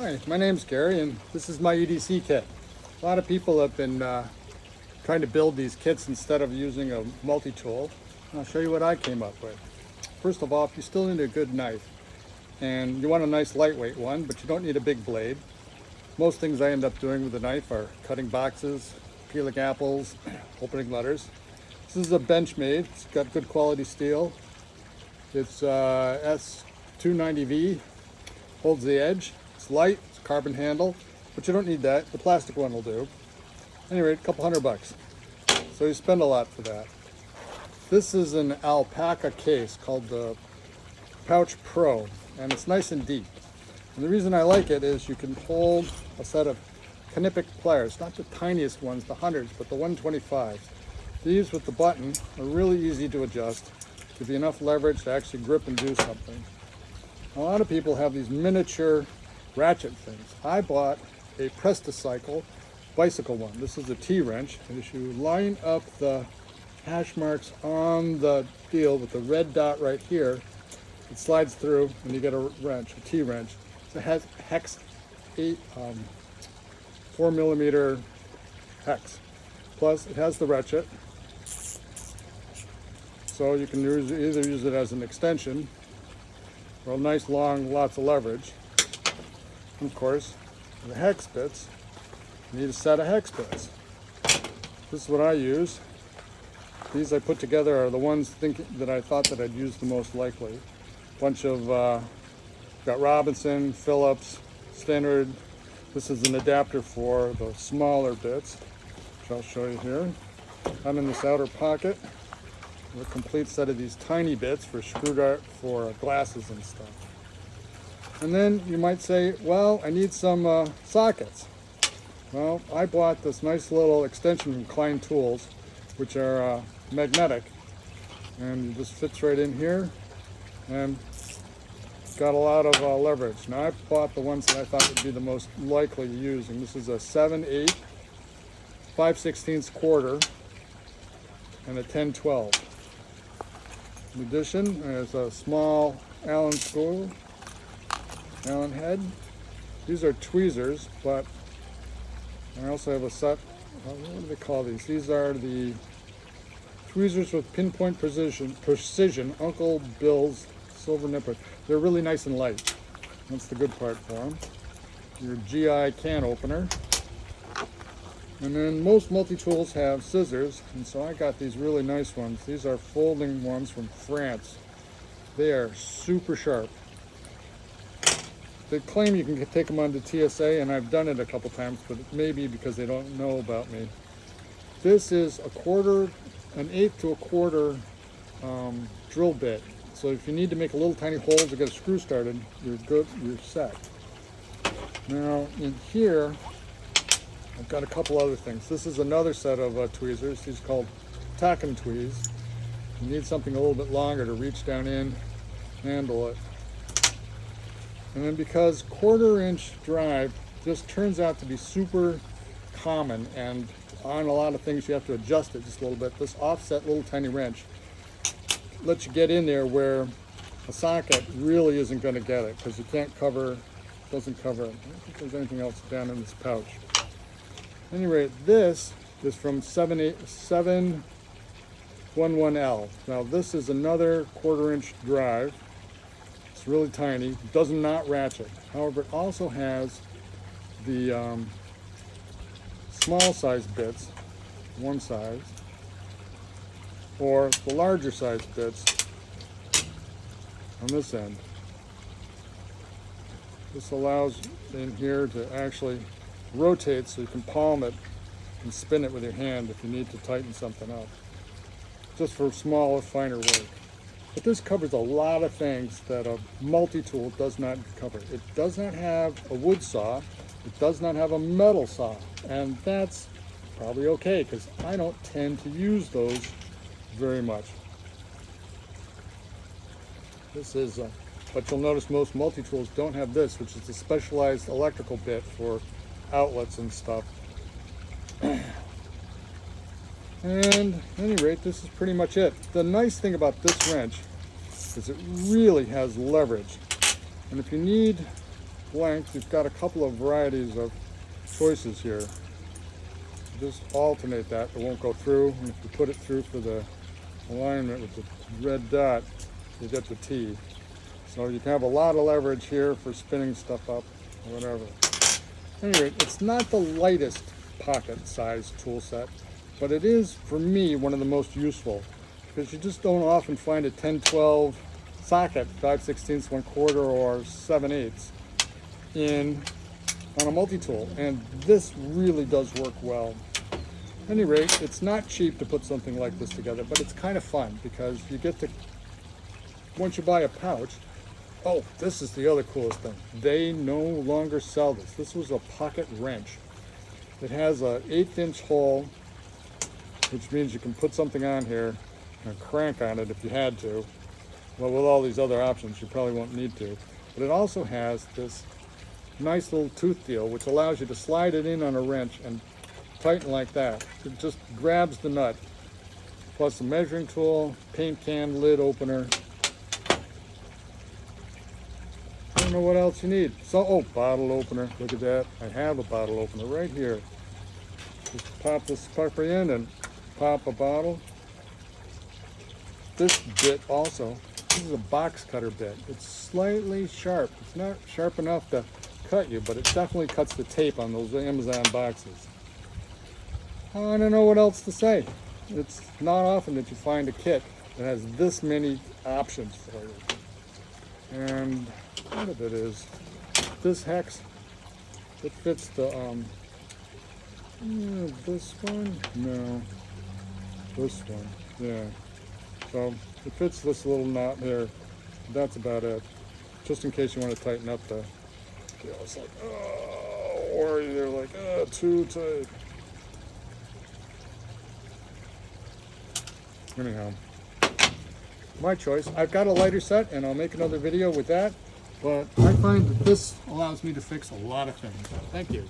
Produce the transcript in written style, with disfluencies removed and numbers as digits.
Hi, my name's Gary and this is my EDC kit. A lot of people have been trying to build these kits instead of using a multi-tool. I'll show you what I came up with. First of all, if you still need a good knife and you want a nice lightweight one, but you don't need a big blade, most things I end up doing with a knife are cutting boxes, peeling apples, opening letters. This is a Benchmade. It's got good quality steel. It's S290V, holds the edge. It's light, it's carbon handle, but you don't need that. The plastic one will do. Anyway, a couple $100. So you spend a lot for that. This is an alpaca case called the Pouch Pro, and it's nice and deep. And the reason I like it is you can hold a set of Knipeck pliers, not the tiniest ones, the 100s, but the 125s. These with the button are really easy to adjust, give you enough leverage to actually grip and do something. A lot of people have these miniature ratchet things. I bought a Presticycle bicycle one. This is a T-wrench, and as you line up the hash marks on the deal with the red dot right here, it slides through and you get a wrench, a T-wrench. So it has hex 4mm hex. Plus it has the ratchet, so you can either use it as an extension or a nice long, lots of leverage. And of course, the hex bits, you need a set of hex bits. This is what I use. These I put together are the ones that I thought that I'd use the most likely. Bunch of, got Robinson, Phillips, Standard. This is an adapter for the smaller bits, which I'll show you here. I'm in this outer pocket with a complete set of these tiny bits for for glasses and stuff. And then you might say, well, I need some sockets. Well, I bought this nice little extension from Klein Tools, which are magnetic, and it just fits right in here and got a lot of leverage. Now I bought the ones that I thought would be the most likely to use, and this is a 7/8, 5/16 quarter, and a 10/12. In addition, there's a small Allen spool, Allen head. These are tweezers, but I also have a set, what do they call these? These are the tweezers with pinpoint precision, Uncle Bill's silver nipper. They're really nice and light. That's the good part for them. Your GI can opener. And then most multi-tools have scissors, and so I got these really nice ones. These are folding ones from France. They are super sharp. They claim you can take them onto TSA, and I've done it a couple times, but it may be because they don't know about me. This is an eighth to a quarter drill bit. So if you need to make a little tiny hole to get a screw started, you're good, you're set. Now in here, I've got a couple other things. This is another set of tweezers. These are called tack and tweeze. You need something a little bit longer to reach down in, handle it. And then because 1/4-inch drive just turns out to be super common, and on a lot of things you have to adjust it just a little bit, this offset little tiny wrench lets you get in there where a socket really isn't going to get it, because you can't cover, doesn't cover it. I don't think there's anything else down in this pouch. Anyway, this is from 711L. Now this is another 1/4-inch drive. It's really tiny, does not ratchet. However, it also has the small size bits, one size, or the larger size bits on this end. This allows in here to actually rotate so you can palm it and spin it with your hand if you need to tighten something up, just for smaller, finer work. But this covers a lot of things that a multi-tool does not cover. It does not have a wood saw, it does not have a metal saw, and that's probably okay because I don't tend to use those very much. This is but you'll notice most multi-tools don't have this, which is a specialized electrical bit for outlets and stuff. And at any rate, this is pretty much it. The nice thing about this wrench is it really has leverage. And if you need length, you've got a couple of varieties of choices here. Just alternate that, it won't go through. And if you put it through for the alignment with the red dot, you get the T. So you can have a lot of leverage here for spinning stuff up or whatever. Anyway, it's not the lightest pocket size tool set, but it is, for me, one of the most useful, because you just don't often find a 10-12 socket, 5/16, 1/4, or 7/8 on a multi-tool, and this really does work well. At any rate, it's not cheap to put something like this together, but it's kind of fun because you get to, once you buy a pouch, oh, this is the other coolest thing. They no longer sell this. This was a pocket wrench. It has an 1/8" hole, which means you can put something on here and crank on it if you had to. Well, with all these other options, you probably won't need to. But it also has this nice little tooth deal, which allows you to slide it in on a wrench and tighten like that. It just grabs the nut. Plus a measuring tool, paint can lid opener. I don't know what else you need. So, oh, bottle opener. Look at that. I have a bottle opener right here. Just pop this puppy in and pop a bottle. This bit also, this is a box cutter bit. It's slightly sharp. It's not sharp enough to cut you, but it definitely cuts the tape on those Amazon boxes. I don't know what else to say. It's not often that you find a kit that has this many options for you. And part of it is this hex. It fits the this one? No. This one. Yeah. So it fits this little knot there. That's about it. Just in case you want to tighten up the, you know, it's like, oh, or you're like, oh, too tight. Anyhow, my choice. I've got a lighter set and I'll make another video with that, but I find that this allows me to fix a lot of things. Thank you.